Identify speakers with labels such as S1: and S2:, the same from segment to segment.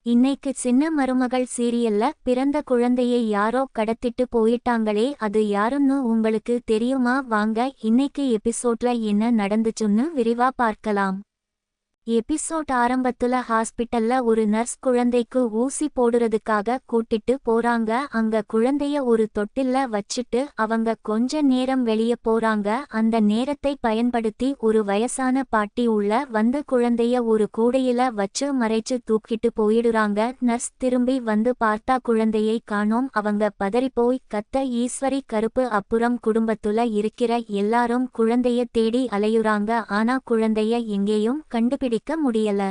S1: இன்னைக்கு சின்ன மருமகள் சீரியல்ல பிறந்த குழந்தையை யாரோ கடத்திட்டு போயிட்டாங்களே, அது யாருன்னு உங்களுக்கு தெரியுமா? வாங்க இன்னைக்கு எபிசோட்ல என்ன நடந்துச்சுன்னு விரிவா பார்க்கலாம். எபிசோட் ஆரம்பத்துல ஹாஸ்பிட்டல்ல ஒரு நர்ஸ் குழந்தைக்கு ஊசி போடுறதுக்காக கூட்டிட்டு போறாங்க. அங்க குழந்தைய ஒரு தொட்டில்ல வச்சிட்டு அவங்க கொஞ்ச நேரம் வெளிய போறாங்க. அந்த நேரத்தை பயன்படுத்தி ஒரு வயசான பாட்டி உள்ள வந்து குழந்தைய ஒரு கூடையில வச்சு மறைச்சு தூக்கிட்டு போயிடுறாங்க. நர்ஸ் திரும்பி வந்து பார்த்தா குழந்தையை காணோம். அவங்க பதறிப்போய் கத்த ஈஸ்வரி கருப்பு. அப்புறம் குடும்பத்துல இருக்கிற எல்லாரும் குழந்தைய தேடி அலையுறாங்க. ஆனா குழந்தைய எங்கேயும் கண்டுபிடிக்க முடியல.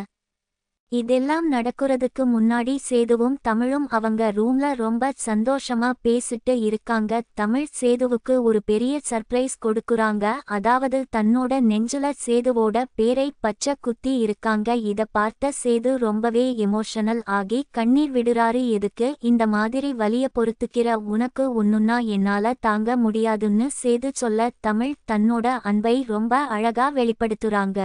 S1: இதெல்லாம் நடக்கிறதுக்கு முன்னாடி சேதுவும் தமிழும் அவங்க ரூம்ல ரொம்ப சந்தோஷமா பேசிட்டு இருக்காங்க. தமிழ் சேதுவுக்கு ஒரு பெரிய சர்ப்ரைஸ் கொடுக்குறாங்க. அதாவது தன்னோட நெஞ்சுல சேதுவோட பேரை பச்சை குத்தி இருக்காங்க. இத பார்த்த சேது ரொம்பவே எமோஷனல் ஆகி கண்ணீர் விடுறாரு. எதுக்கு இந்த மாதிரி வலிய பொறுத்துக்கிற? உனக்கு ஒண்ணுன்னா என்னால தாங்க முடியாதுன்னு சேது சொல்ல தமிழ் தன்னோட அன்பை ரொம்ப அழகா வெளிப்படுத்துறாங்க.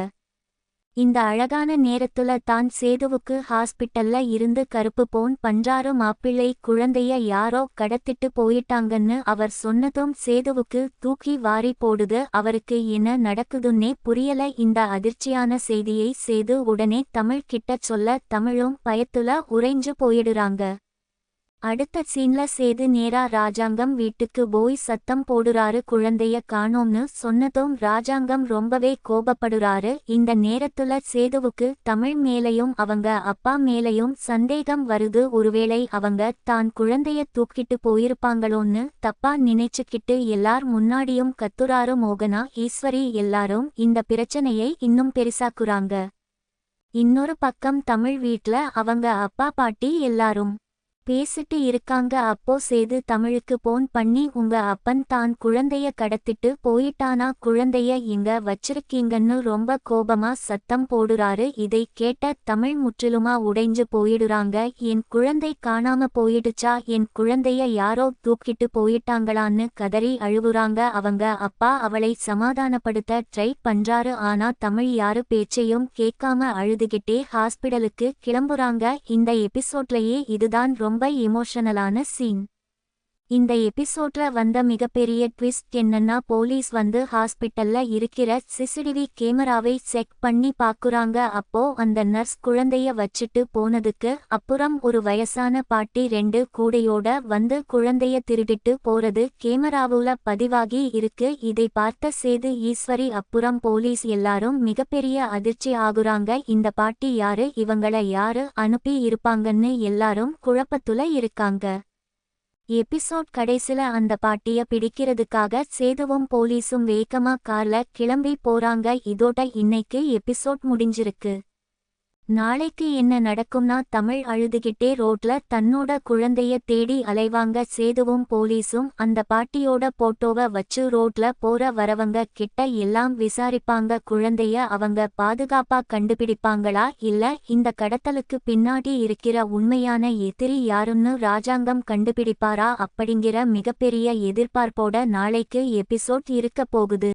S1: இந்த அழகான நேரத்துல தான் சேதுவுக்கு ஹாஸ்பிட்டல்ல இருந்து கருப்பு போன் பண்றாரு. மாப்பிள்ளை குழந்தைய யாரோ கடத்திட்டு போயிட்டாங்கன்னு அவர் சொன்னதும் சேதுவுக்கு தூக்கி வாரி போடுது. அவருக்கு என்ன நடக்குதுன்னே புரியல. இந்த அதிர்ச்சியான செய்தியை சேது உடனே தமிழ் கிட்ட சொல்ல தமிழும் பயத்துல உறைஞ்சு போயிடுறாங்க. அடுத்த சீன்ல சேது நேரா ராஜாங்கம் வீட்டுக்கு போய் சத்தம் போடுறாரு. குழந்தைய காணோம்னு சொன்னதும் ராஜாங்கம் ரொம்பவே கோபப்படுறாரு. இந்த நேரத்துல சேதுவுக்கு தமிழ் மேலையும் அவங்க அப்பா மேலையும் சந்தேகம் வருது. ஒருவேளை அவங்க தான் குழந்தைய தூக்கிட்டு போயிருப்பாங்களோன்னு தப்பா நினைச்சுக்கிட்டு எல்லார் முன்னாடியும் கத்துறாரு. மோகனா, ஈஸ்வரி எல்லாரும் இந்த பிரச்சனையை இன்னும் பெருசாக்குறாங்க. இன்னொரு பக்கம் தமிழ் வீட்ல அவங்க அப்பா பாட்டி எல்லாரும் பேசிட்டு இருக்காங்க. அப்போ சேது தமிழுக்கு போன் பண்ணி உங்க அப்பன் தான் குழந்தைய கடத்திட்டு போயிட்டானா, குழந்தைய இங்க வச்சிருக்கீங்கன்னு ரொம்ப கோபமா சத்தம் போடுறாரு. இதை கேட்ட தமிழ் முற்றிலுமா உடைஞ்சு போயிடுறாங்க. என் குழந்தை காணாம போயிடுச்சா? என் குழந்தைய யாரோ தூக்கிட்டு போயிட்டாங்களான்னு கதறி அழுவுறாங்க. அவங்க அப்பா அவளை சமாதானப்படுத்த ட்ரை பண்றாரு. ஆனா தமிழ் யாரு பேச்சையும் கேட்காம அழுதுகிட்டே ஹாஸ்பிடலுக்கு கிளம்புறாங்க. இந்த எபிசோட்லயே இதுதான் ரொம்ப எமோஷனலான சீன். இந்த எபிசோட்ல வந்த மிகப்பெரிய ட்விஸ்ட் என்னன்னா, போலீஸ் வந்து ஹாஸ்பிட்டல்ல இருக்கிற சிசிடிவி கேமராவை செக் பண்ணி பாக்குறாங்க. அப்போ அந்த நர்ஸ் குழந்தைய வச்சிட்டு போனதுக்கு அப்புறம் ஒரு வயசான பாட்டி 2 கூடையோட வந்து குழந்தைய திருடிட்டு போறது கேமராவுல பதிவாகி இருக்கு. இதை பார்த்த சேது, ஈஸ்வரி அப்புறம் போலீஸ் எல்லாரும் மிகப்பெரிய அதிர்ச்சி ஆகுறாங்க. இந்த பாட்டி யாரு? இவங்கள யாரு அனுப்பி இருப்பாங்கன்னு எல்லாரும் குழப்பத்துல இருக்காங்க. எபிசோட் கடைசில அந்த பாட்டிய பிடிக்கிறதுக்காக சேதுவும் போலீஸும் வேகமா கார்ல கிளம்பி போறாங்க. இதோட இன்னைக்கு எபிசோட் முடிஞ்சிருக்கு. நாளைக்கு என்ன நடக்கும்னா, தமிழ் அழுதுகிட்டே ரோட்ல தன்னோட குழந்தைய தேடி அலைவாங்க. சேதுவும் போலீஸும் அந்த பாட்டியோட போட்டோவை வச்சு ரோட்ல போற வரவங்க கிட்ட எல்லாம் விசாரிப்பாங்க. குழந்தைய அவங்க பாதுகாப்பா கண்டுபிடிப்பாங்களா, இல்ல இந்த கடத்தலுக்கு பின்னாடி இருக்கிற உண்மையான எதிரி யாருன்னு ராஜாங்கம் கண்டுபிடிப்பாரா அப்படிங்கிற மிகப்பெரிய எதிர்பார்ப்போட நாளைக்கு எபிசோட் இருக்க போகுது.